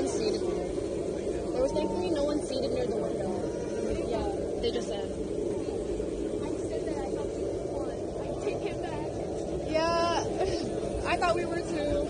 one seated there. There was thankfully no one seated near the window. Yeah, they just said. I said that I helped you before. I take it back. Yeah, I thought we were too.